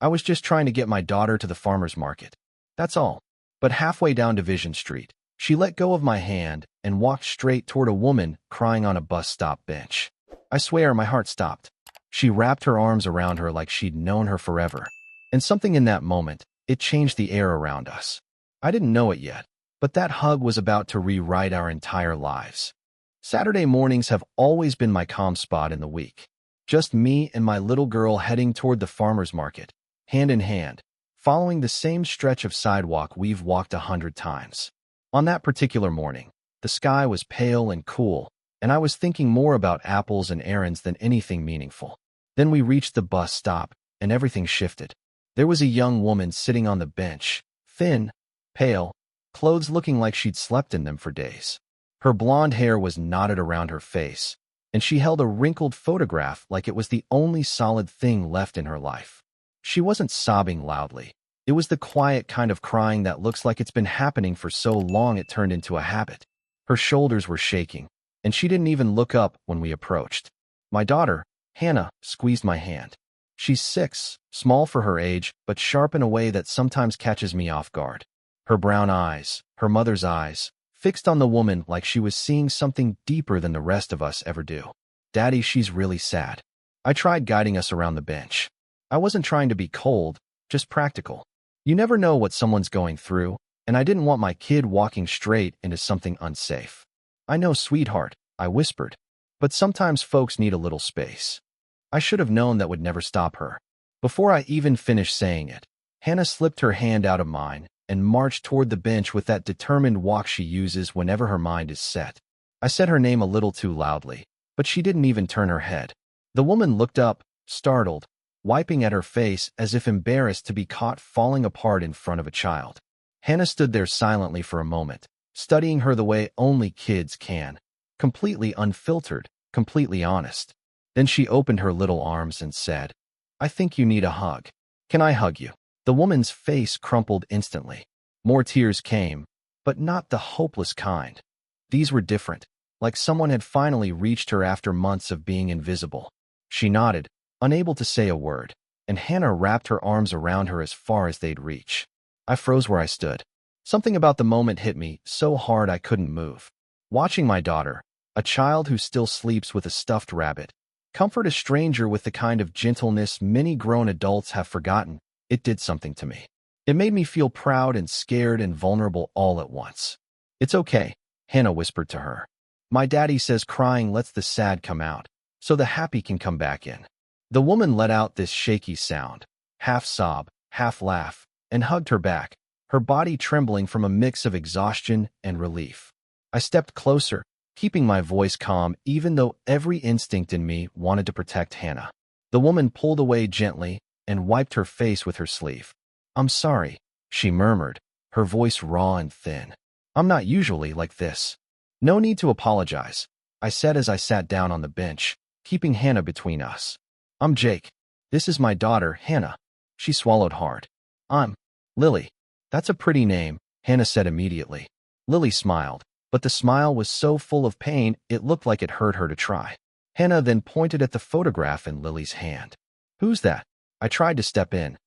I was just trying to get my daughter to the farmer's market. That's all. But halfway down Division Street, she let go of my hand and walked straight toward a woman crying on a bus stop bench. I swear my heart stopped. She wrapped her arms around her like she'd known her forever. And something in that moment, it changed the air around us. I didn't know it yet, but that hug was about to rewrite our entire lives. Saturday mornings have always been my calm spot in the week. Just me and my little girl heading toward the farmer's market, hand in hand, following the same stretch of sidewalk we've walked 100 times. On that particular morning, the sky was pale and cool, and I was thinking more about apples and errands than anything meaningful. Then we reached the bus stop, and everything shifted. There was a young woman sitting on the bench, thin, pale, clothes looking like she'd slept in them for days. Her blonde hair was knotted around her face, and she held a wrinkled photograph like it was the only solid thing left in her life. She wasn't sobbing loudly. It was the quiet kind of crying that looks like it's been happening for so long it turned into a habit. Her shoulders were shaking, and she didn't even look up when we approached. My daughter, Hannah, squeezed my hand. She's 6, small for her age, but sharp in a way that sometimes catches me off guard. Her brown eyes, her mother's eyes, fixed on the woman like she was seeing something deeper than the rest of us ever do. Daddy, she's really sad. I tried guiding us around the bench. I wasn't trying to be cold, just practical. You never know what someone's going through, and I didn't want my kid walking straight into something unsafe. I know, sweetheart, I whispered, but sometimes folks need a little space. I should have known that would never stop her. Before I even finished saying it, Hannah slipped her hand out of mine and marched toward the bench with that determined walk she uses whenever her mind is set. I said her name a little too loudly, but she didn't even turn her head. The woman looked up, startled, wiping at her face as if embarrassed to be caught falling apart in front of a child. Hannah stood there silently for a moment, studying her the way only kids can, completely unfiltered, completely honest. Then she opened her little arms and said, "I think you need a hug. Can I hug you?" The woman's face crumpled instantly. More tears came, but not the hopeless kind. These were different, like someone had finally reached her after months of being invisible. She nodded, unable to say a word, and Hannah wrapped her arms around her as far as they'd reach. I froze where I stood. Something about the moment hit me so hard I couldn't move. Watching my daughter, a child who still sleeps with a stuffed rabbit, comfort a stranger with the kind of gentleness many grown adults have forgotten, it did something to me. It made me feel proud and scared and vulnerable all at once. "It's okay," Hannah whispered to her. "My daddy says crying lets the sad come out, so the happy can come back in." The woman let out this shaky sound, half sob, half laugh, and hugged her back, her body trembling from a mix of exhaustion and relief. I stepped closer, keeping my voice calm even though every instinct in me wanted to protect Hannah. The woman pulled away gently and wiped her face with her sleeve. "I'm sorry," she murmured, her voice raw and thin. "I'm not usually like this." "No need to apologize," I said as I sat down on the bench, keeping Hannah between us. "I'm Jake. This is my daughter, Hannah." She swallowed hard. "I'm Lily." "That's a pretty name," Hannah said immediately. Lily smiled, but the smile was so full of pain it looked like it hurt her to try. Hannah then pointed at the photograph in Lily's hand. "Who's that?" I tried to step in.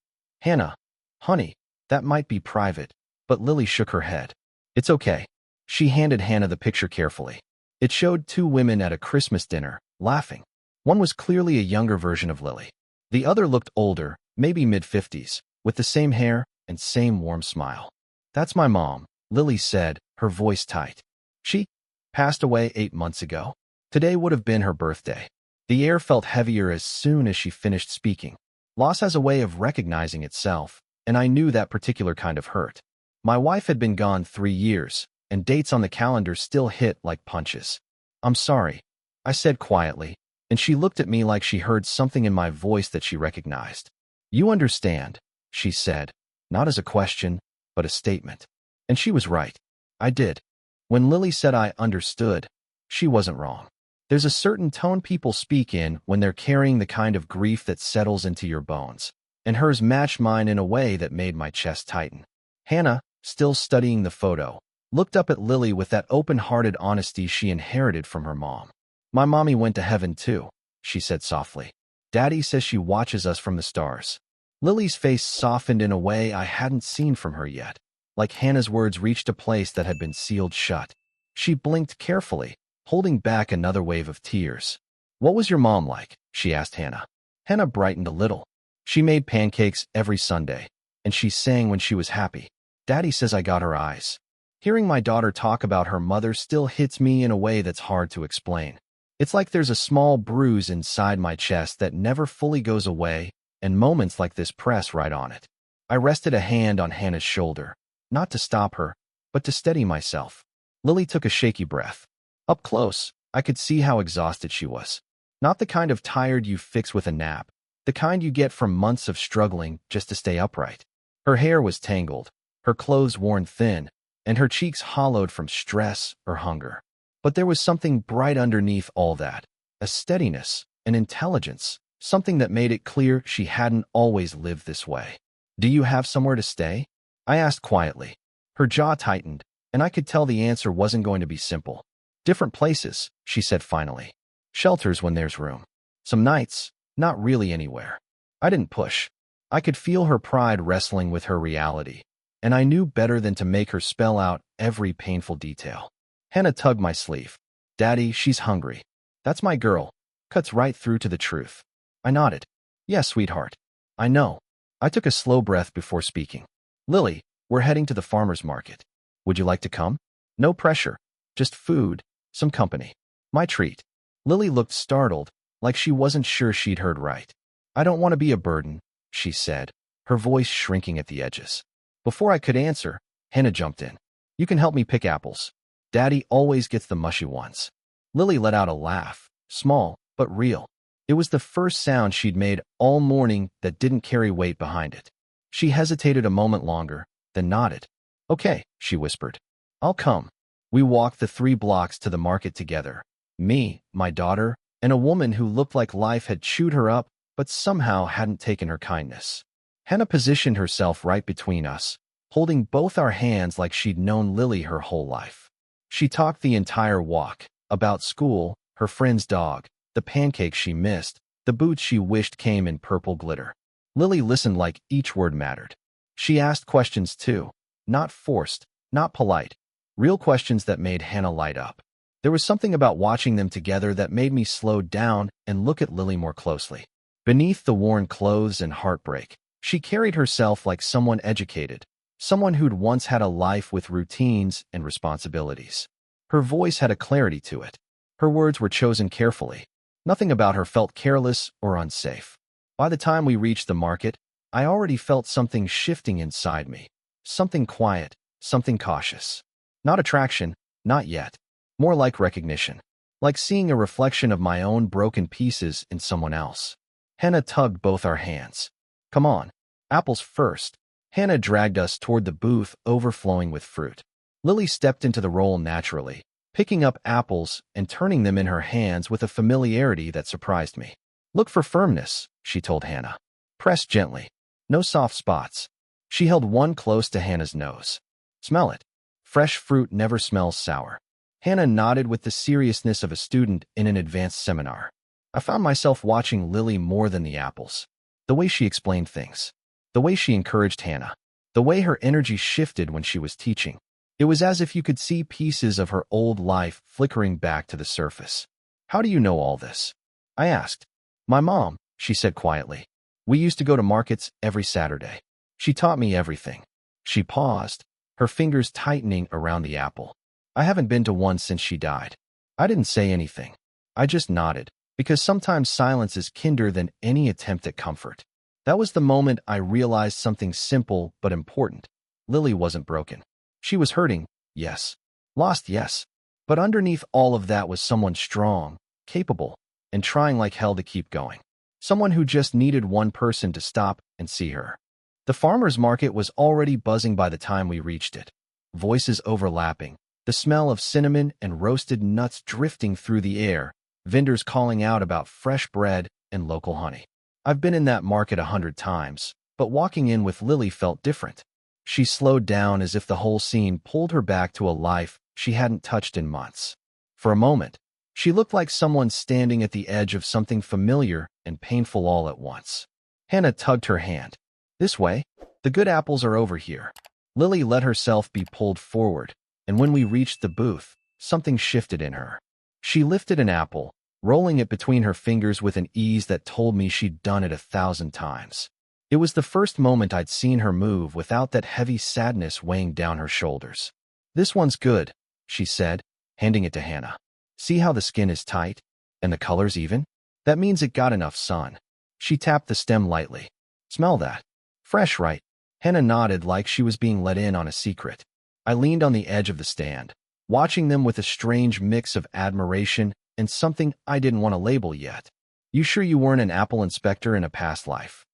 "Hannah. Honey, that might be private," but Lily shook her head. "It's okay." She handed Hannah the picture carefully. It showed 2 women at a Christmas dinner, laughing. One was clearly a younger version of Lily. The other looked older, maybe mid-50s, with the same hair and same warm smile. "That's my mom," Lily said, her voice tight. "She passed away 8 months ago. Today would have been her birthday." The air felt heavier as soon as she finished speaking. Loss has a way of recognizing itself, and I knew that particular kind of hurt. My wife had been gone 3 years, and dates on the calendar still hit like punches. "I'm sorry," I said quietly, and she looked at me like she heard something in my voice that she recognized. "You understand," she said, not as a question, but a statement. And she was right. I did. When Lily said I understood, she wasn't wrong. There's a certain tone people speak in when they're carrying the kind of grief that settles into your bones, and hers matched mine in a way that made my chest tighten. Hannah, still studying the photo, looked up at Lily with that open-hearted honesty she inherited from her mom. "My mommy went to heaven too," she said softly. "Daddy says she watches us from the stars." Lily's face softened in a way I hadn't seen from her yet, like Hannah's words reached a place that had been sealed shut. She blinked carefully, holding back another wave of tears. "What was your mom like?" she asked Hannah. Hannah brightened a little. "She made pancakes every Sunday, and she sang when she was happy. Daddy says I got her eyes." Hearing my daughter talk about her mother still hits me in a way that's hard to explain. It's like there's a small bruise inside my chest that never fully goes away, and moments like this press right on it. I rested a hand on Hannah's shoulder, not to stop her, but to steady myself. Lily took a shaky breath. Up close, I could see how exhausted she was. Not the kind of tired you fix with a nap, the kind you get from months of struggling just to stay upright. Her hair was tangled, her clothes worn thin, and her cheeks hollowed from stress or hunger. But there was something bright underneath all that, a steadiness, an intelligence, something that made it clear she hadn't always lived this way. "Do you have somewhere to stay?" I asked quietly. Her jaw tightened, and I could tell the answer wasn't going to be simple. "Different places," she said finally. "Shelters when there's room. Some nights, not really anywhere." I didn't push. I could feel her pride wrestling with her reality, and I knew better than to make her spell out every painful detail. Hannah tugged my sleeve. "Daddy, she's hungry." "That's my girl." Cuts right through to the truth. I nodded. "Yes, sweetheart. I know." I took a slow breath before speaking. "Lily, we're heading to the farmer's market. Would you like to come? No pressure. Just food, some company. My treat." Lily looked startled, like she wasn't sure she'd heard right. "I don't want to be a burden," she said, her voice shrinking at the edges. Before I could answer, Hannah jumped in. "You can help me pick apples. Daddy always gets the mushy ones." Lily let out a laugh, small but real. It was the first sound she'd made all morning that didn't carry weight behind it. She hesitated a moment longer, then nodded. "Okay," she whispered. "I'll come." We walked the 3 blocks to the market together. Me, my daughter, and a woman who looked like life had chewed her up but somehow hadn't taken her kindness. Hannah positioned herself right between us, holding both our hands like she'd known Lily her whole life. She talked the entire walk, about school, her friend's dog, the pancakes she missed, the boots she wished came in purple glitter. Lily listened like each word mattered. She asked questions too, not forced, not polite, real questions that made Hannah light up. There was something about watching them together that made me slow down and look at Lily more closely. Beneath the worn clothes and heartbreak, she carried herself like someone educated, someone who'd once had a life with routines and responsibilities. Her voice had a clarity to it. Her words were chosen carefully. Nothing about her felt careless or unsafe. By the time we reached the market, I already felt something shifting inside me. Something quiet, something cautious. Not attraction, not yet. More like recognition. Like seeing a reflection of my own broken pieces in someone else. Hannah tugged both our hands. "Come on. Apples first." Hannah dragged us toward the booth overflowing with fruit. Lily stepped into the role naturally, picking up apples and turning them in her hands with a familiarity that surprised me. "Look for firmness," she told Hannah. "Press gently. No soft spots." She held one close to Hannah's nose. "Smell it. Fresh fruit never smells sour." Hannah nodded with the seriousness of a student in an advanced seminar. I found myself watching Lily more than the apples. The way she explained things. The way she encouraged Hannah. The way her energy shifted when she was teaching. It was as if you could see pieces of her old life flickering back to the surface. "How do you know all this?" I asked. "My mom," she said quietly. "We used to go to markets every Saturday. She taught me everything." She paused, her fingers tightening around the apple. "I haven't been to one since she died." I didn't say anything. I just nodded, because sometimes silence is kinder than any attempt at comfort. That was the moment I realized something simple but important. Lily wasn't broken. She was hurting, yes. Lost, yes. But underneath all of that was someone strong, capable, and trying like hell to keep going. Someone who just needed one person to stop and see her. The farmer's market was already buzzing by the time we reached it. Voices overlapping, the smell of cinnamon and roasted nuts drifting through the air, vendors calling out about fresh bread and local honey. I've been in that market 100 times, but walking in with Lily felt different. She slowed down as if the whole scene pulled her back to a life she hadn't touched in months. For a moment, she looked like someone standing at the edge of something familiar and painful all at once. Hannah tugged her hand. This way. The good apples are over here. Lily let herself be pulled forward, and when we reached the booth, something shifted in her. She lifted an apple, rolling it between her fingers with an ease that told me she'd done it 1,000 times. It was the first moment I'd seen her move without that heavy sadness weighing down her shoulders. This one's good, she said, handing it to Hannah. See how the skin is tight? And the color's even? That means it got enough sun. She tapped the stem lightly. Smell that. Fresh, right? Hannah nodded like she was being let in on a secret. I leaned on the edge of the stand, watching them with a strange mix of admiration and something I didn't want to label yet. You sure you weren't an apple inspector in a past life?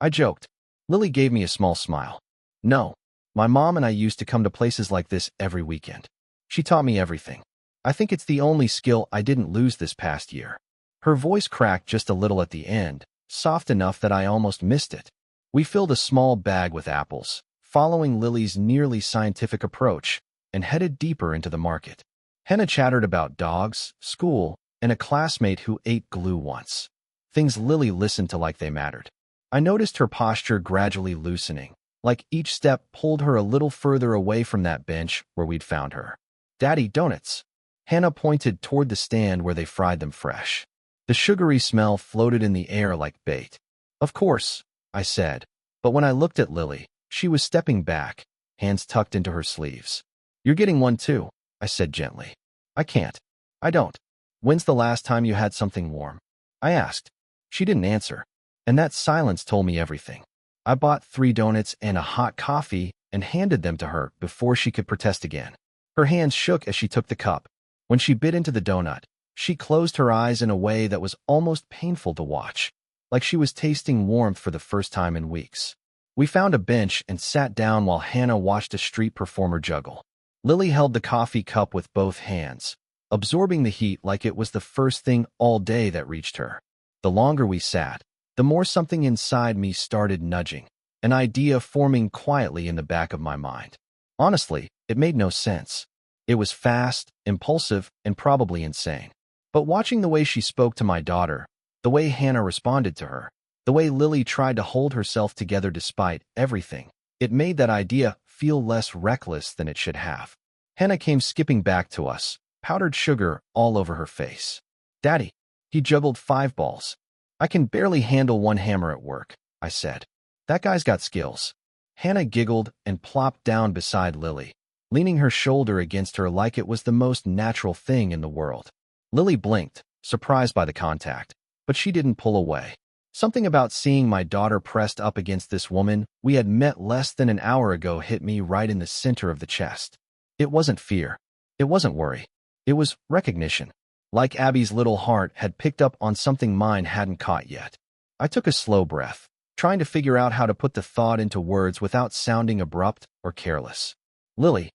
I joked. Lily gave me a small smile. No, my mom and I used to come to places like this every weekend. She taught me everything. I think it's the only skill I didn't lose this past year. Her voice cracked just a little at the end, soft enough that I almost missed it. We filled a small bag with apples, following Lily's nearly scientific approach, and headed deeper into the market. Hannah chattered about dogs, school, and a classmate who ate glue once. Things Lily listened to like they mattered. I noticed her posture gradually loosening, like each step pulled her a little further away from that bench where we'd found her. Daddy, donuts. Hannah pointed toward the stand where they fried them fresh. The sugary smell floated in the air like bait. Of course, I said, but when I looked at Lily, she was stepping back, hands tucked into her sleeves. You're getting one too, I said gently. I can't. I don't. When's the last time you had something warm? I asked. She didn't answer, and that silence told me everything. I bought 3 donuts and a hot coffee and handed them to her before she could protest again. Her hands shook as she took the cup. When she bit into the donut, she closed her eyes in a way that was almost painful to watch, like she was tasting warmth for the first time in weeks. We found a bench and sat down while Hannah watched a street performer juggle. Lily held the coffee cup with both hands, absorbing the heat like it was the first thing all day that reached her. The longer we sat, the more something inside me started nudging, an idea forming quietly in the back of my mind. Honestly, it made no sense. It was fast, impulsive, and probably insane. But watching the way she spoke to my daughter, the way Hannah responded to her, the way Lily tried to hold herself together despite everything, it made that idea feel less reckless than it should have. Hannah came skipping back to us, powdered sugar all over her face. Daddy, he juggled 5 balls. I can barely handle one hammer at work, I said. That guy's got skills. Hannah giggled and plopped down beside Lily, leaning her shoulder against her like it was the most natural thing in the world. Lily blinked, surprised by the contact, but she didn't pull away. Something about seeing my daughter pressed up against this woman we had met less than an hour ago hit me right in the center of the chest. It wasn't fear. It wasn't worry. It was recognition. Like Abby's little heart had picked up on something mine hadn't caught yet. I took a slow breath, trying to figure out how to put the thought into words without sounding abrupt or careless. Lily,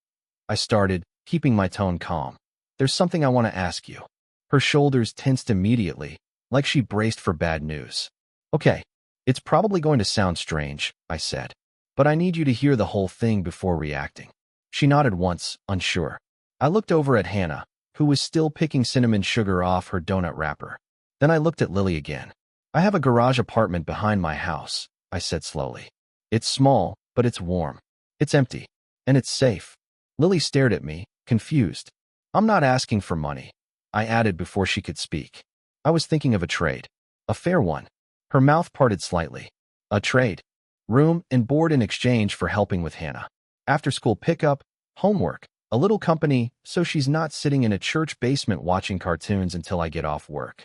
I started, keeping my tone calm. There's something I want to ask you. Her shoulders tensed immediately, like she braced for bad news. Okay, it's probably going to sound strange, I said, but I need you to hear the whole thing before reacting. She nodded once, unsure. I looked over at Hannah, who was still picking cinnamon sugar off her donut wrapper. Then I looked at Lily again. I have a garage apartment behind my house, I said slowly. It's small, but it's warm. It's empty. And it's safe. Lily stared at me, confused. I'm not asking for money, I added before she could speak. I was thinking of a trade. A fair one. Her mouth parted slightly. A trade. Room and board in exchange for helping with Hannah. After-school pickup, homework, a little company so she's not sitting in a church basement watching cartoons until I get off work.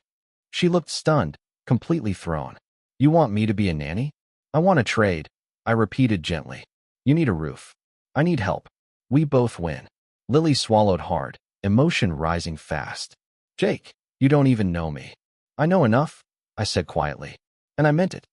She looked stunned, completely thrown. You want me to be a nanny? I want a trade, I repeated gently. You need a roof. I need help. We both win. Lily swallowed hard, emotion rising fast. Jake, you don't even know me. I know enough, I said quietly. And I meant it.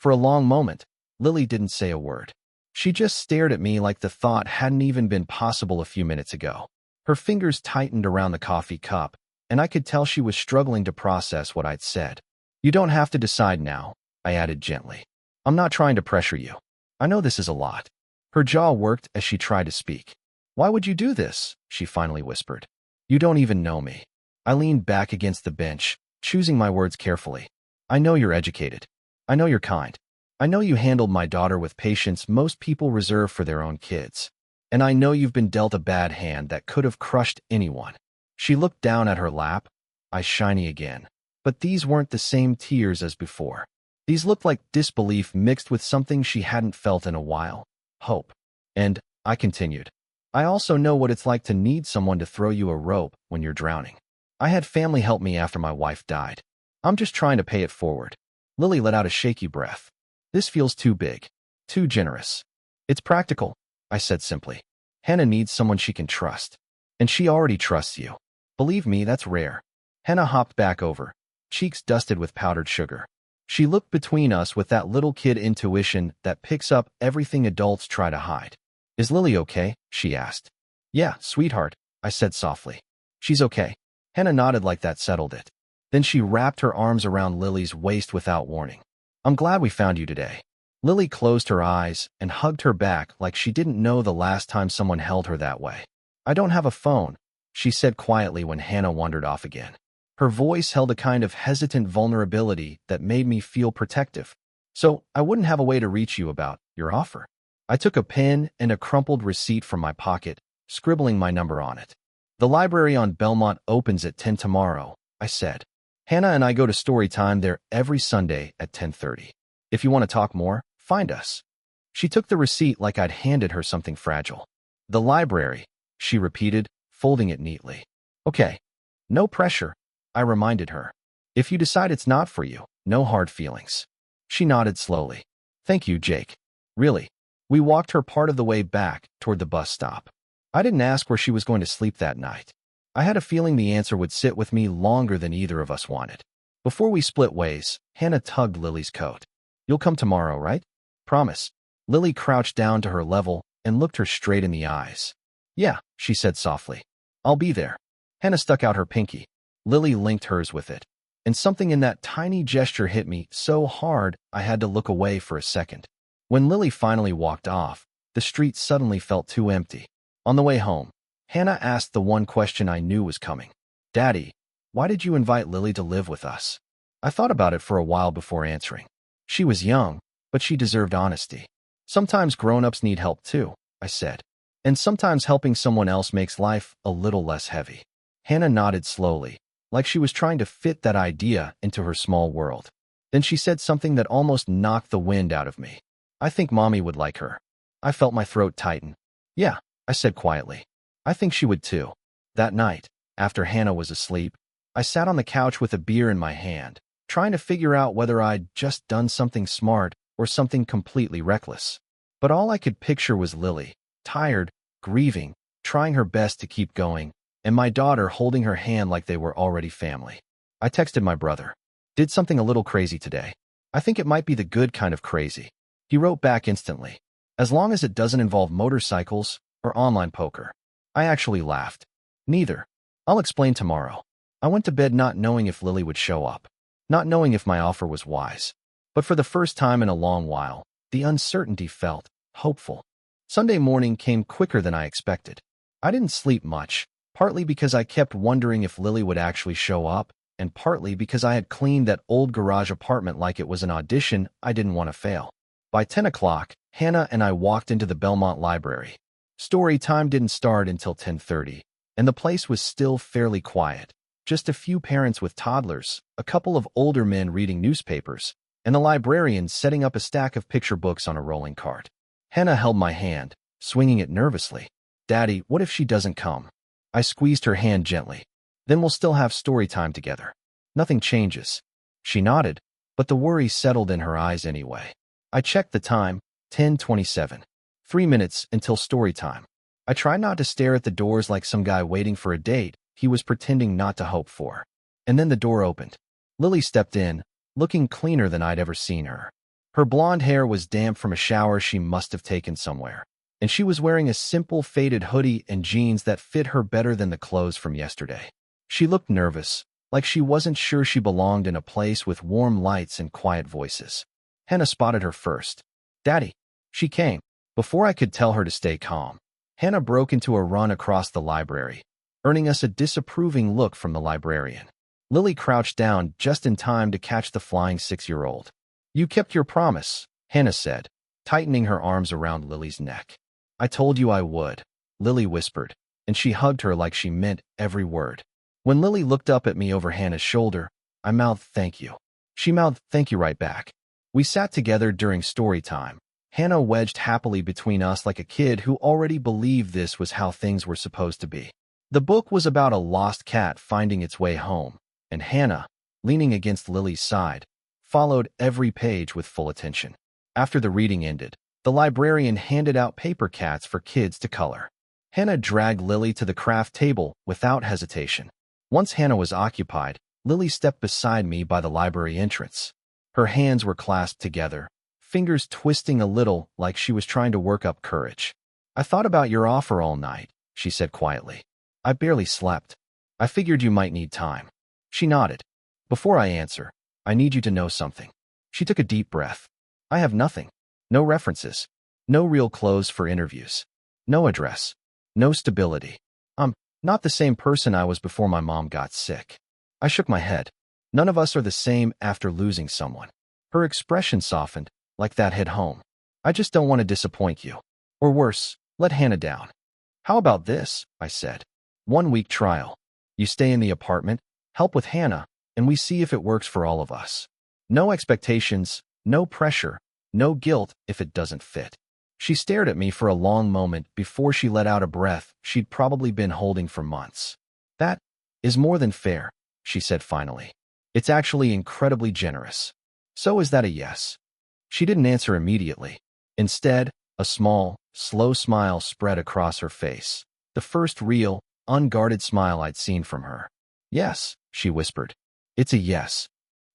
For a long moment, Lily didn't say a word. She just stared at me like the thought hadn't even been possible a few minutes ago. Her fingers tightened around the coffee cup, and I could tell she was struggling to process what I'd said. You don't have to decide now, I added gently. I'm not trying to pressure you. I know this is a lot. Her jaw worked as she tried to speak. Why would you do this? She finally whispered. You don't even know me. I leaned back against the bench, choosing my words carefully. I know you're educated. I know you're kind. I know you handled my daughter with patience most people reserve for their own kids. And I know you've been dealt a bad hand that could have crushed anyone. She looked down at her lap, eyes shiny again. But these weren't the same tears as before. These looked like disbelief mixed with something she hadn't felt in a while. Hope. And, I continued, I also know what it's like to need someone to throw you a rope when you're drowning. I had family help me after my wife died. I'm just trying to pay it forward. Lily let out a shaky breath. This feels too big. Too generous. It's practical, I said simply. Hannah needs someone she can trust. And she already trusts you. Believe me, that's rare. Hannah hopped back over, cheeks dusted with powdered sugar. She looked between us with that little kid intuition that picks up everything adults try to hide. Is Lily okay? She asked. Yeah, sweetheart, I said softly. She's okay. Hannah nodded like that settled it. Then she wrapped her arms around Lily's waist without warning. I'm glad we found you today. Lily closed her eyes and hugged her back like she didn't know the last time someone held her that way. I don't have a phone, she said quietly when Hannah wandered off again. Her voice held a kind of hesitant vulnerability that made me feel protective. So I wouldn't have a way to reach you about your offer. I took a pen and a crumpled receipt from my pocket, scribbling my number on it. The library on Belmont opens at 10 tomorrow, I said. Hannah and I go to story time there every Sunday at 10:30. If you want to talk more, find us. She took the receipt like I'd handed her something fragile. The library, she repeated, folding it neatly. Okay. No pressure, I reminded her. If you decide it's not for you, no hard feelings. She nodded slowly. Thank you, Jake. Really. We walked her part of the way back toward the bus stop. I didn't ask where she was going to sleep that night. I had a feeling the answer would sit with me longer than either of us wanted. Before we split ways, Hannah tugged Lily's coat. You'll come tomorrow, right? Promise. Lily crouched down to her level and looked her straight in the eyes. Yeah, she said softly. I'll be there. Hannah stuck out her pinky. Lily linked hers with it. And something in that tiny gesture hit me so hard I had to look away for a second. When Lily finally walked off, the street suddenly felt too empty. On the way home, Hannah asked the one question I knew was coming. Daddy, why did you invite Lily to live with us? I thought about it for a while before answering. She was young, but she deserved honesty. Sometimes grown-ups need help too, I said. And sometimes helping someone else makes life a little less heavy. Hannah nodded slowly, like she was trying to fit that idea into her small world. Then she said something that almost knocked the wind out of me. I think Mommy would like her. I felt my throat tighten. Yeah, I said quietly. I think she would too. That night, after Hannah was asleep, I sat on the couch with a beer in my hand, trying to figure out whether I'd just done something smart or something completely reckless. But all I could picture was Lily, tired, grieving, trying her best to keep going, and my daughter holding her hand like they were already family. I texted my brother. Did something a little crazy today. I think it might be the good kind of crazy. He wrote back instantly. As long as it doesn't involve motorcycles or online poker. I actually laughed. Neither. I'll explain tomorrow. I went to bed not knowing if Lily would show up, not knowing if my offer was wise. But for the first time in a long while, the uncertainty felt hopeful. Sunday morning came quicker than I expected. I didn't sleep much, partly because I kept wondering if Lily would actually show up, and partly because I had cleaned that old garage apartment like it was an audition I didn't want to fail. By 10 o'clock, Hannah and I walked into the Belmont Library. Story time didn't start until 10:30, and the place was still fairly quiet. Just a few parents with toddlers, a couple of older men reading newspapers, and the librarian setting up a stack of picture books on a rolling cart. Hannah held my hand, swinging it nervously. Daddy, what if she doesn't come? I squeezed her hand gently. Then we'll still have story time together. Nothing changes. She nodded, but the worry settled in her eyes anyway. I checked the time, 10:27. 3 minutes until story time. I tried not to stare at the doors like some guy waiting for a date he was pretending not to hope for. And then the door opened. Lily stepped in, looking cleaner than I'd ever seen her. Her blonde hair was damp from a shower she must have taken somewhere, and she was wearing a simple faded hoodie and jeans that fit her better than the clothes from yesterday. She looked nervous, like she wasn't sure she belonged in a place with warm lights and quiet voices. Hannah spotted her first. Daddy. She came. Before I could tell her to stay calm, Hannah broke into a run across the library, earning us a disapproving look from the librarian. Lily crouched down just in time to catch the flying 6-year-old. You kept your promise, Hannah said, tightening her arms around Lily's neck. I told you I would, Lily whispered, and she hugged her like she meant every word. When Lily looked up at me over Hannah's shoulder, I mouthed thank you. She mouthed thank you right back. We sat together during story time, Hannah wedged happily between us like a kid who already believed this was how things were supposed to be. The book was about a lost cat finding its way home, and Hannah, leaning against Lily's side, followed every page with full attention. After the reading ended, the librarian handed out paper cats for kids to color. Hannah dragged Lily to the craft table without hesitation. Once Hannah was occupied, Lily stepped beside me by the library entrance. Her hands were clasped together, fingers twisting a little like she was trying to work up courage. I thought about your offer all night, she said quietly. I barely slept. I figured you might need time. She nodded. Before I answer, I need you to know something. She took a deep breath. I have nothing. No references. No real clothes for interviews. No address. No stability. I'm not the same person I was before my mom got sick. I shook my head. None of us are the same after losing someone. Her expression softened, like that hit home. I just don't want to disappoint you. Or worse, let Hannah down. How about this? I said. 1 week trial. You stay in the apartment, help with Hannah, and we see if it works for all of us. No expectations, no pressure, no guilt if it doesn't fit. She stared at me for a long moment before she let out a breath she'd probably been holding for months. That is more than fair, she said finally. It's actually incredibly generous. So is that a yes? She didn't answer immediately. Instead, a small, slow smile spread across her face. The first real, unguarded smile I'd seen from her. Yes, she whispered. It's a yes.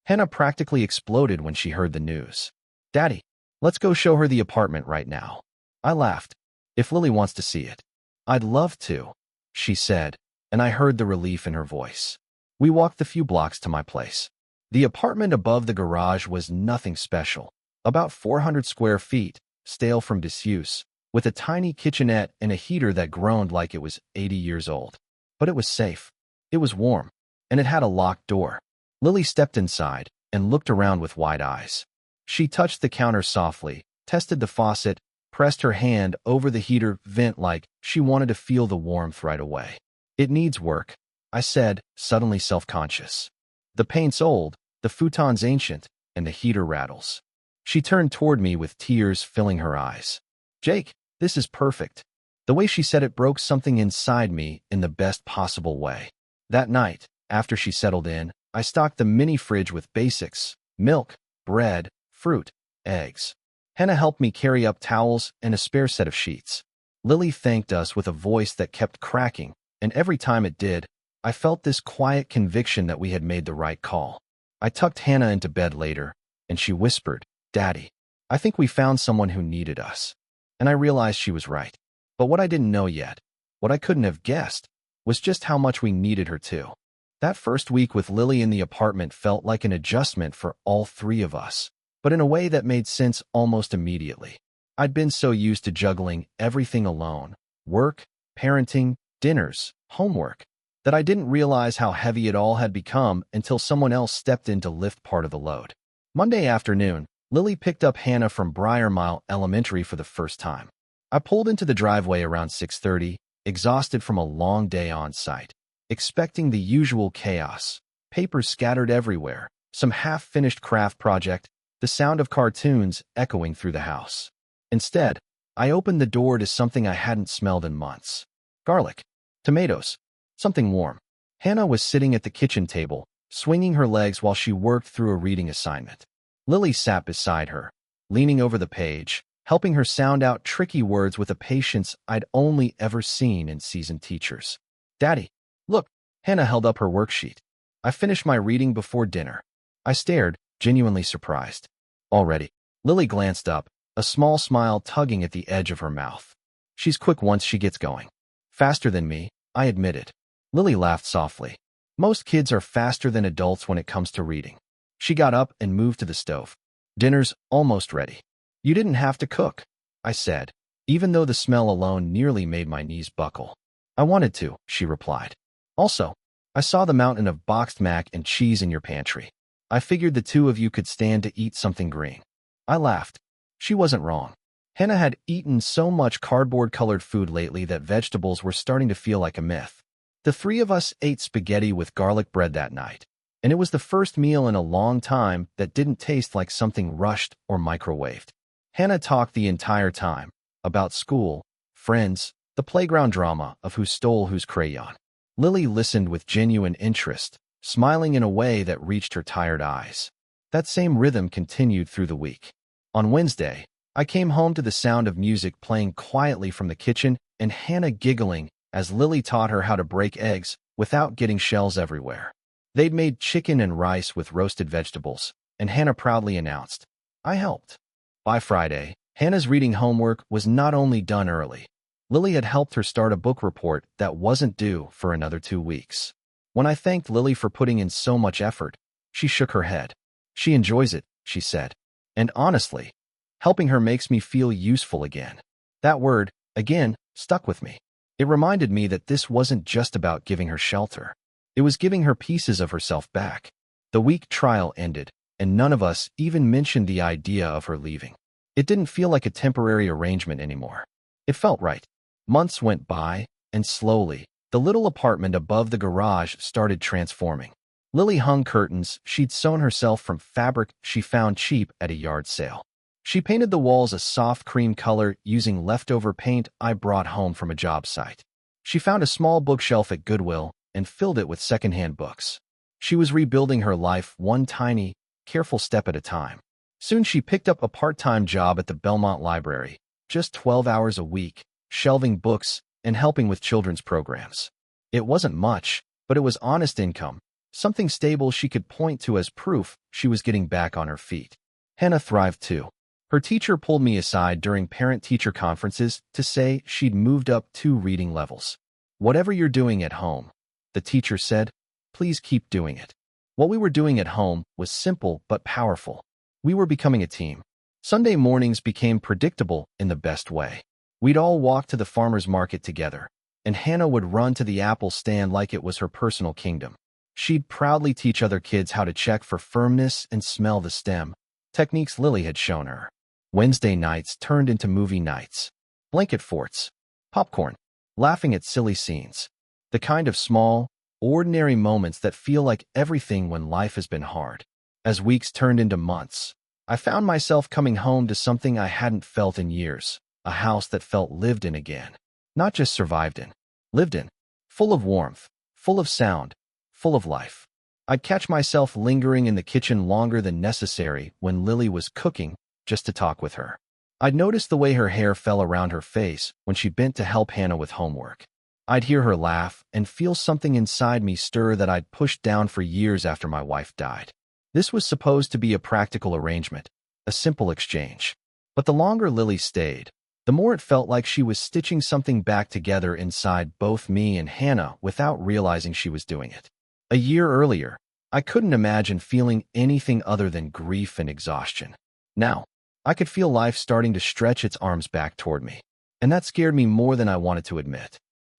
Hannah practically exploded when she heard the news. Daddy, let's go show her the apartment right now. I laughed. If Lily wants to see it. I'd love to, she said, and I heard the relief in her voice. We walked the few blocks to my place. The apartment above the garage was nothing special. About 400 square feet, stale from disuse, with a tiny kitchenette and a heater that groaned like it was 80 years old. But it was safe. It was warm, and it had a locked door. Lily stepped inside and looked around with wide eyes. She touched the counter softly, tested the faucet, pressed her hand over the heater vent like she wanted to feel the warmth right away. It needs work, I said, suddenly self-conscious. The paint's old, the futon's ancient, and the heater rattles. She turned toward me with tears filling her eyes. Jake, this is perfect. The way she said it broke something inside me in the best possible way. That night, after she settled in, I stocked the mini fridge with basics: milk, bread, fruit, eggs. Hannah helped me carry up towels and a spare set of sheets. Lily thanked us with a voice that kept cracking, and every time it did, I felt this quiet conviction that we had made the right call. I tucked Hannah into bed later, and she whispered, Daddy, I think we found someone who needed us. And I realized she was right. But what I didn't know yet, what I couldn't have guessed, was just how much we needed her too. That first week with Lily in the apartment felt like an adjustment for all three of us, but in a way that made sense almost immediately. I'd been so used to juggling everything alone, work, parenting, dinners, homework, that I didn't realize how heavy it all had become until someone else stepped in to lift part of the load. Monday afternoon, Lily picked up Hannah from Briar Mile Elementary for the first time. I pulled into the driveway around 6:30, exhausted from a long day on site, expecting the usual chaos, papers scattered everywhere, some half-finished craft project, the sound of cartoons echoing through the house. Instead, I opened the door to something I hadn't smelled in months. Garlic, tomatoes, something warm. Hannah was sitting at the kitchen table, swinging her legs while she worked through a reading assignment. Lily sat beside her, leaning over the page, helping her sound out tricky words with a patience I'd only ever seen in seasoned teachers. Daddy, look, Hannah held up her worksheet. I finished my reading before dinner. I stared, genuinely surprised. Already. Lily glanced up, a small smile tugging at the edge of her mouth. She's quick once she gets going. Faster than me, I admitted. Lily laughed softly. Most kids are faster than adults when it comes to reading. She got up and moved to the stove. Dinner's almost ready. You didn't have to cook, I said, even though the smell alone nearly made my knees buckle. I wanted to, she replied. Also, I saw the mountain of boxed mac and cheese in your pantry. I figured the two of you could stand to eat something green. I laughed. She wasn't wrong. Hannah had eaten so much cardboard-colored food lately that vegetables were starting to feel like a myth. The three of us ate spaghetti with garlic bread that night, and it was the first meal in a long time that didn't taste like something rushed or microwaved. Hannah talked the entire time about school, friends, the playground drama of who stole whose crayon. Lily listened with genuine interest, smiling in a way that reached her tired eyes. That same rhythm continued through the week. On Wednesday, I came home to the sound of music playing quietly from the kitchen and Hannah giggling as Lily taught her how to break eggs without getting shells everywhere. They'd made chicken and rice with roasted vegetables, and Hannah proudly announced, "I helped." By Friday, Hannah's reading homework was not only done early. Lily had helped her start a book report that wasn't due for another 2 weeks. When I thanked Lily for putting in so much effort, she shook her head. "She enjoys it," she said. And honestly, helping her makes me feel useful again. That word, again, stuck with me. It reminded me that this wasn't just about giving her shelter. It was giving her pieces of herself back. The week trial ended, and none of us even mentioned the idea of her leaving. It didn't feel like a temporary arrangement anymore. It felt right. Months went by, and slowly, the little apartment above the garage started transforming. Lily hung curtains she'd sewn herself from fabric she found cheap at a yard sale. She painted the walls a soft cream color using leftover paint I brought home from a job site. She found a small bookshelf at Goodwill and filled it with secondhand books. She was rebuilding her life one tiny, careful step at a time. Soon she picked up a part-time job at the Belmont Library, just 12 hours a week, shelving books and helping with children's programs. It wasn't much, but it was honest income, something stable she could point to as proof she was getting back on her feet. Hannah thrived too. Her teacher pulled me aside during parent-teacher conferences to say she'd moved up 2 reading levels. "Whatever you're doing at home," the teacher said, "please keep doing it." What we were doing at home was simple but powerful. We were becoming a team. Sunday mornings became predictable in the best way. We'd all walk to the farmer's market together, and Hannah would run to the apple stand like it was her personal kingdom. She'd proudly teach other kids how to check for firmness and smell the stem, techniques Lily had shown her. Wednesday nights turned into movie nights. Blanket forts, popcorn, laughing at silly scenes. The kind of small, ordinary moments that feel like everything when life has been hard. As weeks turned into months, I found myself coming home to something I hadn't felt in years, a house that felt lived in again. Not just survived in, lived in. Full of warmth, full of sound, full of life. I'd catch myself lingering in the kitchen longer than necessary when Lily was cooking, just to talk with her. I'd notice the way her hair fell around her face when she bent to help Hannah with homework. I'd hear her laugh and feel something inside me stir that I'd pushed down for years after my wife died. This was supposed to be a practical arrangement, a simple exchange. But the longer Lily stayed, the more it felt like she was stitching something back together inside both me and Hannah without realizing she was doing it. A year earlier, I couldn't imagine feeling anything other than grief and exhaustion. Now, I could feel life starting to stretch its arms back toward me, and that scared me more than I wanted to admit.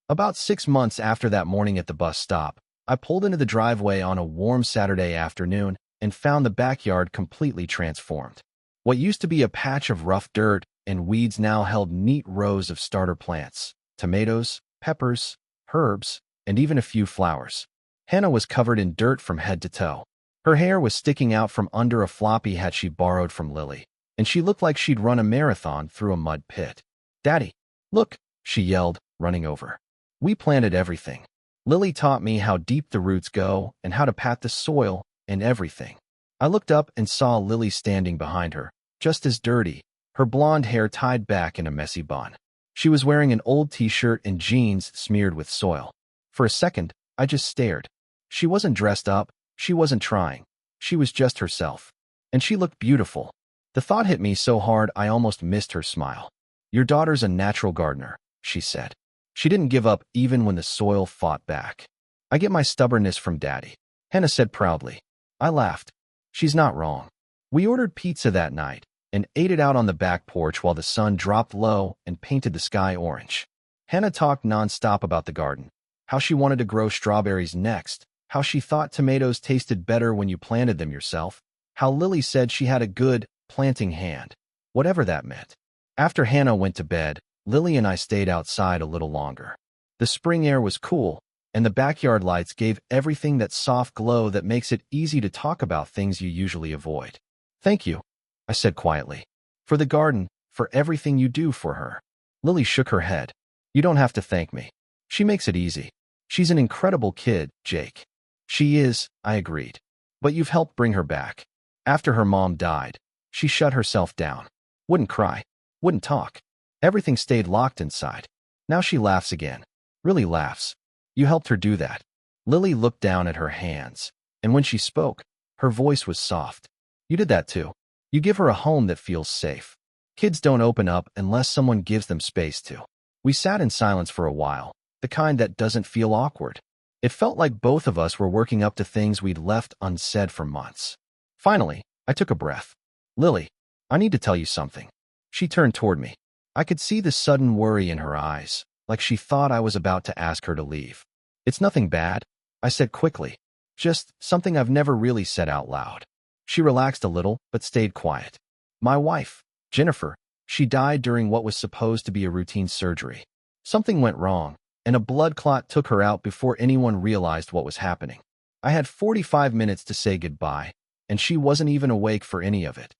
About 6 months after that morning at the bus stop, I pulled into the driveway on a warm Saturday afternoon and found the backyard completely transformed. What used to be a patch of rough dirt and weeds now held neat rows of starter plants, tomatoes, peppers, herbs, and even a few flowers. Hannah was covered in dirt from head to toe. Her hair was sticking out from under a floppy hat she borrowed from Lily, and she looked like she'd run a marathon through a mud pit. "Daddy, look," she yelled, running over. "We planted everything. Lily taught me how deep the roots go and how to pat the soil and everything." I looked up and saw Lily standing behind her, just as dirty, her blonde hair tied back in a messy bun. She was wearing an old t-shirt and jeans smeared with soil. For a second, I just stared. She wasn't dressed up, she wasn't trying. She was just herself. And she looked beautiful. The thought hit me so hard I almost missed her smile. "Your daughter's a natural gardener," she said. She didn't give up even when the soil fought back. "I get my stubbornness from Daddy," Hannah said proudly. I laughed. She's not wrong. We ordered pizza that night and ate it out on the back porch while the sun dropped low and painted the sky orange. Hannah talked nonstop about the garden, how she wanted to grow strawberries next, how she thought tomatoes tasted better when you planted them yourself, how Lily said she had a good planting hand. whatever that meant. After Hannah went to bed, Lily and I stayed outside a little longer. The spring air was cool, and the backyard lights gave everything that soft glow that makes it easy to talk about things you usually avoid. "Thank you," I said quietly. "For the garden, for everything you do for her." Lily shook her head. "You don't have to thank me. She makes it easy. She's an incredible kid, Jake." "She is," I agreed. "But you've helped bring her back. After her mom died, she shut herself down. Wouldn't cry. Wouldn't talk. Everything stayed locked inside. Now she laughs again. Really laughs. You helped her do that." Lily looked down at her hands, and when she spoke, her voice was soft. "You did that too. You give her a home that feels safe. Kids don't open up unless someone gives them space to." We sat in silence for a while, the kind that doesn't feel awkward. It felt like both of us were working up to things we'd left unsaid for months. Finally, I took a breath. "Lily, I need to tell you something." She turned toward me. I could see the sudden worry in her eyes, like she thought I was about to ask her to leave. "It's nothing bad," I said quickly. "Just something I've never really said out loud." She relaxed a little, but stayed quiet. "My wife, Jennifer, she died during what was supposed to be a routine surgery. Something went wrong, and a blood clot took her out before anyone realized what was happening. I had 45 minutes to say goodbye, and she wasn't even awake for any of it."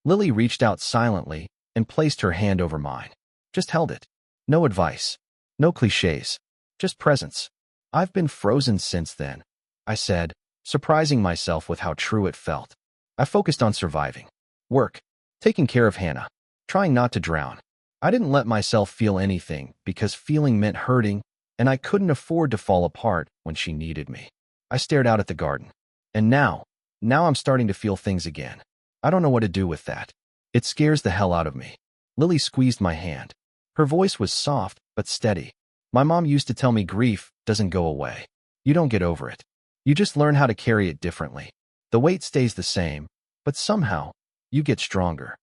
Lily reached out silently and placed her hand over mine. Just held it. No advice. No cliches. Just presence. "I've been frozen since then," I said, surprising myself with how true it felt. I focused on surviving. Work. Taking care of Hannah. Trying not to drown. I didn't let myself feel anything because feeling meant hurting, and I couldn't afford to fall apart when she needed me. I stared out at the garden. And now I'm starting to feel things again. I don't know what to do with that. It scares the hell out of me. Lily squeezed my hand. Her voice was soft but steady. "My mom used to tell me grief doesn't go away. You don't get over it. You just learn how to carry it differently. The weight stays the same, but somehow you get stronger."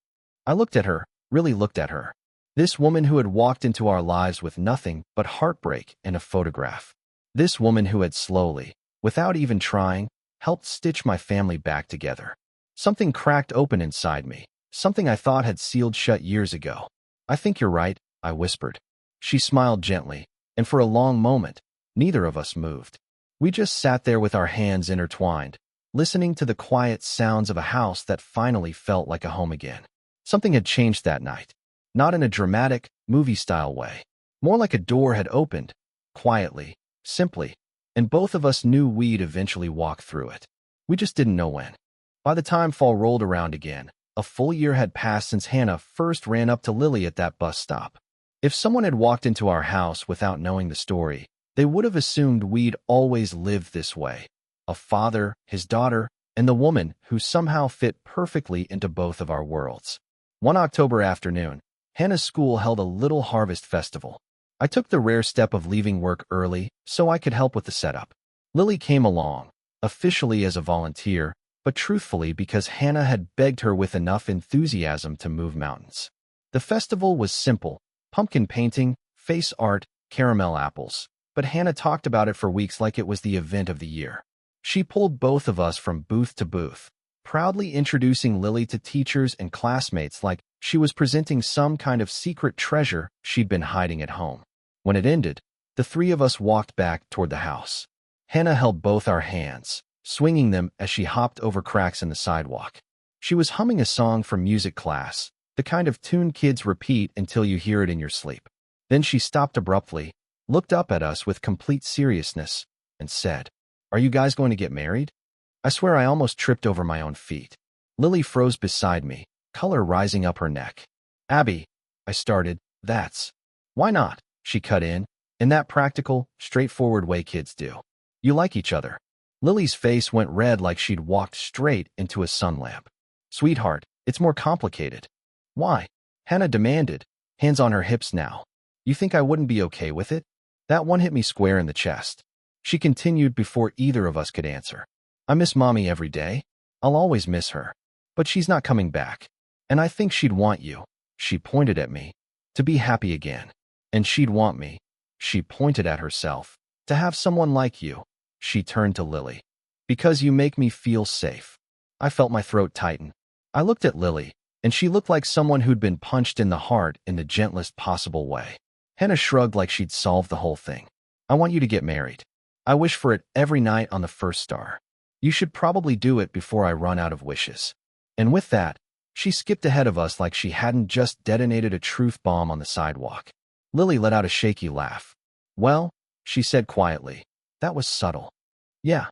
I looked at her, really looked at her. This woman who had walked into our lives with nothing but heartbreak and a photograph. This woman who had slowly, without even trying, helped stitch my family back together. Something cracked open inside me, something I thought had sealed shut years ago. "I think you're right," I whispered. She smiled gently, and for a long moment, neither of us moved. We just sat there with our hands intertwined, listening to the quiet sounds of a house that finally felt like a home again. Something had changed that night. Not in a dramatic, movie-style way. More like a door had opened, quietly, simply, and both of us knew we'd eventually walk through it. We just didn't know when. By the time fall rolled around again, a full year had passed since Hannah first ran up to Lily at that bus stop. If someone had walked into our house without knowing the story, they would have assumed we'd always lived this way. A father, his daughter, and the woman who somehow fit perfectly into both of our worlds. One October afternoon, Hannah's school held a little harvest festival. I took the rare step of leaving work early so I could help with the setup. Lily came along, officially as a volunteer, but truthfully because Hannah had begged her with enough enthusiasm to move mountains. The festival was simple: pumpkin painting, face art, caramel apples. But Hannah talked about it for weeks like it was the event of the year. She pulled both of us from booth to booth, proudly introducing Lily to teachers and classmates like she was presenting some kind of secret treasure she'd been hiding at home. When it ended, the three of us walked back toward the house. Hannah held both our hands, swinging them as she hopped over cracks in the sidewalk. She was humming a song from music class, the kind of tune kids repeat until you hear it in your sleep. Then she stopped abruptly, looked up at us with complete seriousness, and said, "Are you guys going to get married?" I swear I almost tripped over my own feet. Lily froze beside me, color rising up her neck. "Abby," I started, "that's..." "Why not?" she cut in that practical, straightforward way kids do. "You like each other." Lily's face went red like she'd walked straight into a sun lamp. "Sweetheart, it's more complicated." "Why?" Hannah demanded, hands on her hips now. "You think I wouldn't be okay with it?" That one hit me square in the chest. She continued before either of us could answer. "I miss Mommy every day. I'll always miss her. But she's not coming back. And I think she'd want you," she pointed at me, "to be happy again. And she'd want me," she pointed at herself, "to have someone like you." She turned to Lily. "Because you make me feel safe." I felt my throat tighten. I looked at Lily, and she looked like someone who'd been punched in the heart in the gentlest possible way. Hannah shrugged like she'd solved the whole thing. I want you to get married. I wish for it every night on the first star. You should probably do it before I run out of wishes. And with that, she skipped ahead of us like she hadn't just detonated a truth bomb on the sidewalk. Lily let out a shaky laugh. Well, she said quietly, that was subtle. Yeah,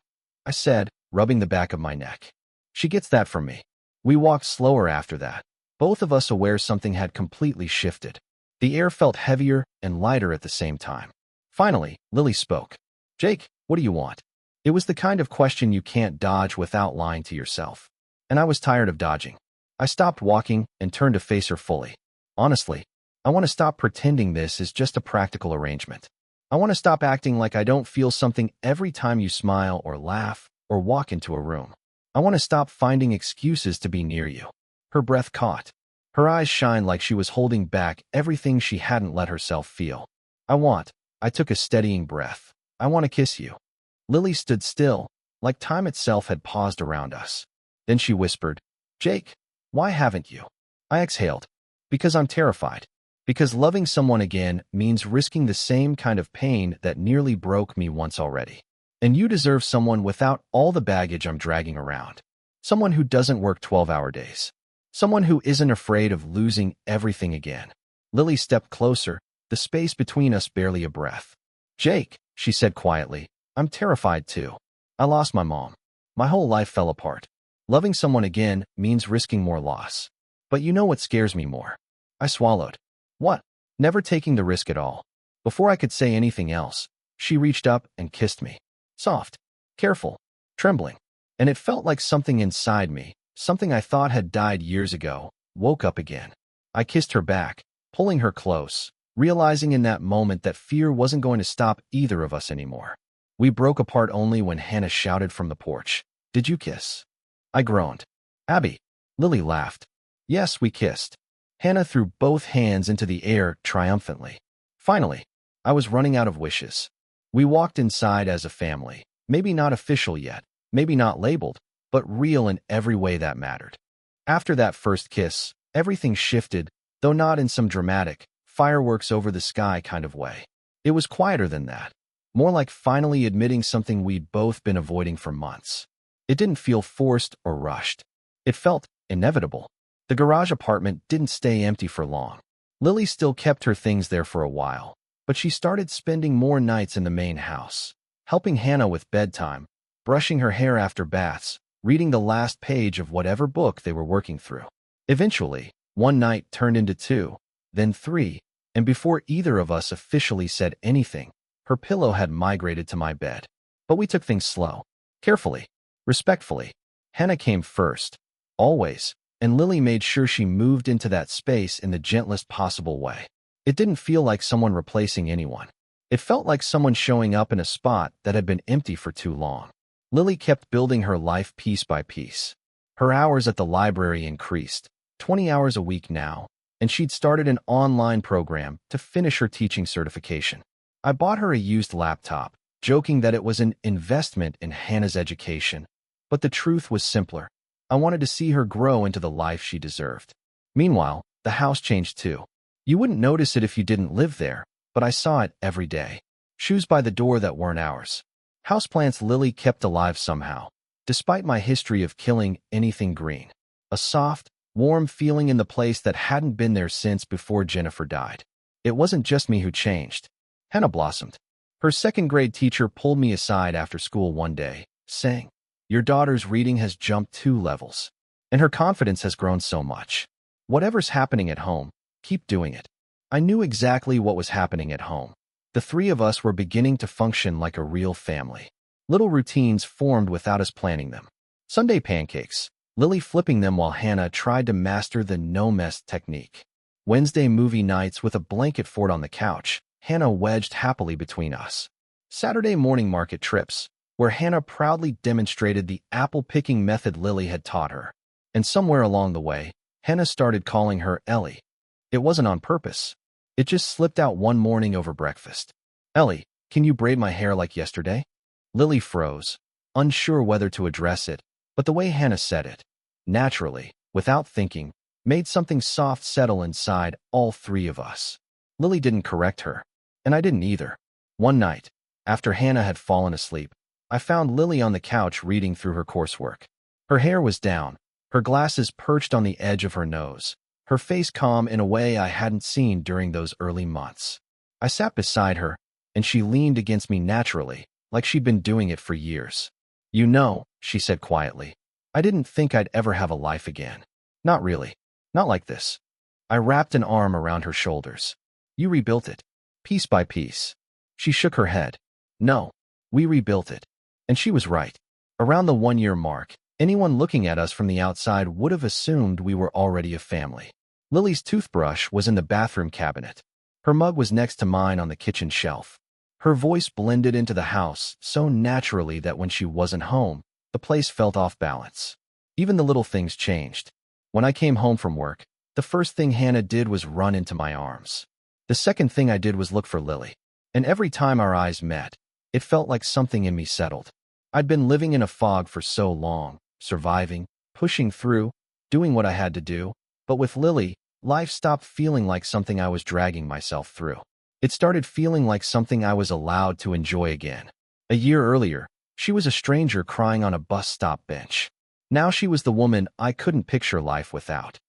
I said, rubbing the back of my neck. She gets that from me. We walked slower after that, both of us aware something had completely shifted. The air felt heavier and lighter at the same time. Finally, Lily spoke. Jake, what do you want? It was the kind of question you can't dodge without lying to yourself. And I was tired of dodging. I stopped walking and turned to face her fully. Honestly, I want to stop pretending this is just a practical arrangement. I want to stop acting like I don't feel something every time you smile or laugh or walk into a room. I want to stop finding excuses to be near you. Her breath caught. Her eyes shined like she was holding back everything she hadn't let herself feel. I took a steadying breath. I want to kiss you. Lily stood still, like time itself had paused around us. Then she whispered, Jake, why haven't you? I exhaled. Because I'm terrified. Because loving someone again means risking the same kind of pain that nearly broke me once already. And you deserve someone without all the baggage I'm dragging around. Someone who doesn't work 12-hour days. Someone who isn't afraid of losing everything again. Lily stepped closer, the space between us barely a breath. Jake, she said quietly, I'm terrified too. I lost my mom. My whole life fell apart. Loving someone again means risking more loss. But you know what scares me more? I swallowed. What? Never taking the risk at all. Before I could say anything else, she reached up and kissed me. Soft, careful, trembling. And it felt like something inside me, something I thought had died years ago, woke up again. I kissed her back, pulling her close, realizing in that moment that fear wasn't going to stop either of us anymore. We broke apart only when Hannah shouted from the porch, Did you kiss? I groaned. Abby. Lily laughed. Yes, we kissed. Hannah threw both hands into the air triumphantly. Finally, I was running out of wishes. We walked inside as a family, maybe not official yet, maybe not labeled, but real in every way that mattered. After that first kiss, everything shifted, though not in some dramatic, fireworks over the sky kind of way. It was quieter than that, more like finally admitting something we'd both been avoiding for months. It didn't feel forced or rushed. It felt inevitable. The garage apartment didn't stay empty for long. Lily still kept her things there for a while, but she started spending more nights in the main house, helping Hannah with bedtime, brushing her hair after baths, reading the last page of whatever book they were working through. Eventually, one night turned into 2, then 3, and before either of us officially said anything, her pillow had migrated to my bed. But we took things slow, carefully, respectfully. Hannah came first, always, and Lily made sure she moved into that space in the gentlest possible way. It didn't feel like someone replacing anyone. It felt like someone showing up in a spot that had been empty for too long. Lily kept building her life piece by piece. Her hours at the library increased, 20 hours a week now, and she'd started an online program to finish her teaching certification. I bought her a used laptop, joking that it was an investment in Hannah's education. But the truth was simpler. I wanted to see her grow into the life she deserved. Meanwhile, the house changed too. You wouldn't notice it if you didn't live there, but I saw it every day. Shoes by the door that weren't ours. Houseplants Lily kept alive somehow, despite my history of killing anything green. A soft, warm feeling in the place that hadn't been there since before Jennifer died. It wasn't just me who changed. Hannah blossomed. Her second-grade teacher pulled me aside after school one day, saying, Your daughter's reading has jumped 2 levels, and her confidence has grown so much. Whatever's happening at home, keep doing it. I knew exactly what was happening at home. The 3 of us were beginning to function like a real family. Little routines formed without us planning them. Sunday pancakes, Lily flipping them while Hannah tried to master the no-mess technique. Wednesday movie nights with a blanket fort on the couch, Hannah wedged happily between us. Saturday morning market trips, where Hannah proudly demonstrated the apple-picking method Lily had taught her. And somewhere along the way, Hannah started calling her Ellie. It wasn't on purpose. It just slipped out one morning over breakfast. Ellie, can you braid my hair like yesterday? Lily froze, unsure whether to address it, but the way Hannah said it, naturally, without thinking, made something soft settle inside all three of us. Lily didn't correct her, and I didn't either. One night, after Hannah had fallen asleep, I found Lily on the couch reading through her coursework. Her hair was down, her glasses perched on the edge of her nose, her face calm in a way I hadn't seen during those early months. I sat beside her, and she leaned against me naturally, like she'd been doing it for years. "You know," she said quietly, "I didn't think I'd ever have a life again. Not really. Not like this." I wrapped an arm around her shoulders. "You rebuilt it, piece by piece." She shook her head. "No, we rebuilt it." And she was right. Around the 1-year mark, anyone looking at us from the outside would have assumed we were already a family. Lily's toothbrush was in the bathroom cabinet. Her mug was next to mine on the kitchen shelf. Her voice blended into the house so naturally that when she wasn't home, the place felt off balance. Even the little things changed. When I came home from work, the first thing Hannah did was run into my arms. The second thing I did was look for Lily. And every time our eyes met, it felt like something in me settled. I'd been living in a fog for so long, surviving, pushing through, doing what I had to do, but with Lily, life stopped feeling like something I was dragging myself through. It started feeling like something I was allowed to enjoy again. A year earlier, she was a stranger crying on a bus stop bench. Now she was the woman I couldn't picture life without.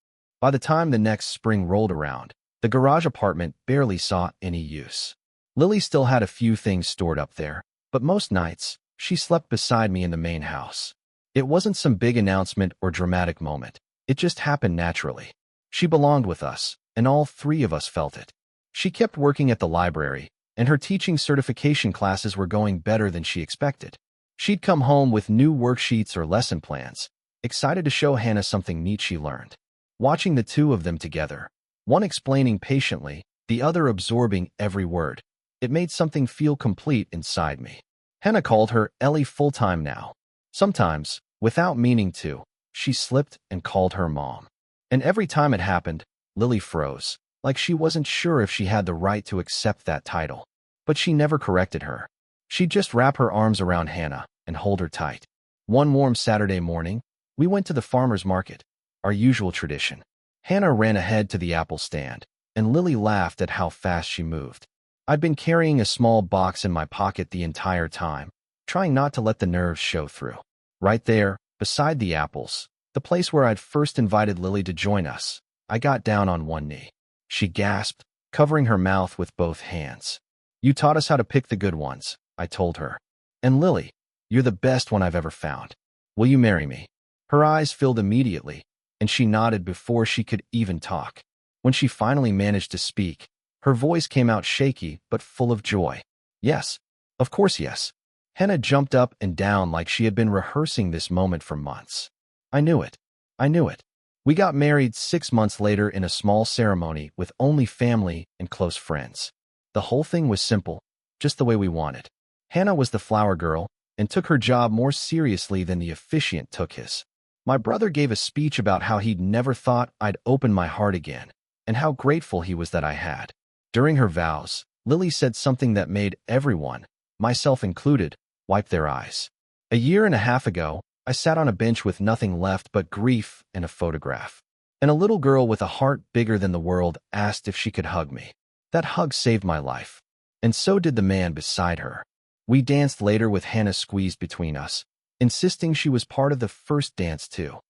By the time the next spring rolled around, the garage apartment barely saw any use. Lily still had a few things stored up there, but most nights, she slept beside me in the main house. It wasn't some big announcement or dramatic moment. It just happened naturally. She belonged with us, and all three of us felt it. She kept working at the library, and her teaching certification classes were going better than she expected. She'd come home with new worksheets or lesson plans, excited to show Hannah something neat she learned. Watching the two of them together, one explaining patiently, the other absorbing every word, it made something feel complete inside me. Hannah called her Ellie full-time now. Sometimes, without meaning to, she slipped and called her mom. And every time it happened, Lily froze, like she wasn't sure if she had the right to accept that title. But she never corrected her. She'd just wrap her arms around Hannah and hold her tight. One warm Saturday morning, we went to the farmer's market, our usual tradition. Hannah ran ahead to the apple stand, and Lily laughed at how fast she moved. I'd been carrying a small box in my pocket the entire time, trying not to let the nerves show through. Right there, beside the apples, the place where I'd first invited Lily to join us, I got down on one knee. She gasped, covering her mouth with both hands. "You taught us how to pick the good ones," I told her. "And Lily, you're the best one I've ever found. Will you marry me?" Her eyes filled immediately, and she nodded before she could even talk. When she finally managed to speak, her voice came out shaky but full of joy. "Yes, of course yes." Hannah jumped up and down like she had been rehearsing this moment for months. I knew it. I knew it. We got married 6 months later in a small ceremony with only family and close friends. The whole thing was simple, just the way we wanted. Hannah was the flower girl and took her job more seriously than the officiant took his. My brother gave a speech about how he'd never thought I'd open my heart again, and how grateful he was that I had. During her vows, Lily said something that made everyone, myself included, wipe their eyes. A year and a half ago, I sat on a bench with nothing left but grief and a photograph. And a little girl with a heart bigger than the world asked if she could hug me. That hug saved my life. And so did the man beside her. We danced later with Hannah squeezed between us, insisting she was part of the first dance too.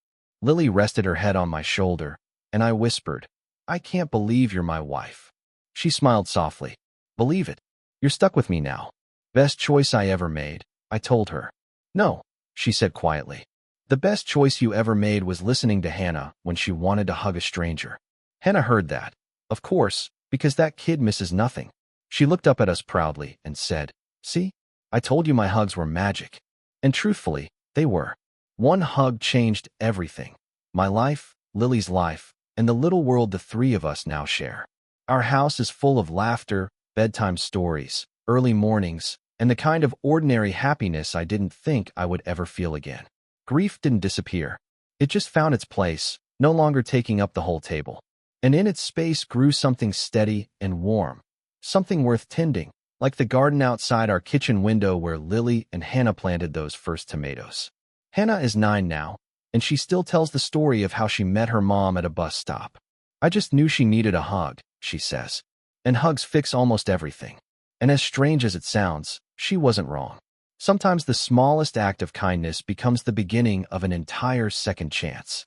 Lily rested her head on my shoulder, and I whispered, "I can't believe you're my wife." She smiled softly. "Believe it. You're stuck with me now." "Best choice I ever made," I told her. "No," she said quietly. "The best choice you ever made was listening to Hannah when she wanted to hug a stranger." Hannah heard that, of course, because that kid misses nothing. She looked up at us proudly and said, "See? I told you my hugs were magic." And truthfully, they were. One hug changed everything. My life, Lily's life, and the little world the three of us now share. Our house is full of laughter, bedtime stories, early mornings, and the kind of ordinary happiness I didn't think I would ever feel again. Grief didn't disappear. It just found its place, no longer taking up the whole table. And in its space grew something steady and warm, something worth tending, like the garden outside our kitchen window where Lily and Hannah planted those first tomatoes. Hannah is 9 now, and she still tells the story of how she met her mom at a bus stop. I just knew she needed a hug, she says. And hugs fix almost everything. And as strange as it sounds, she wasn't wrong. Sometimes the smallest act of kindness becomes the beginning of an entire second chance.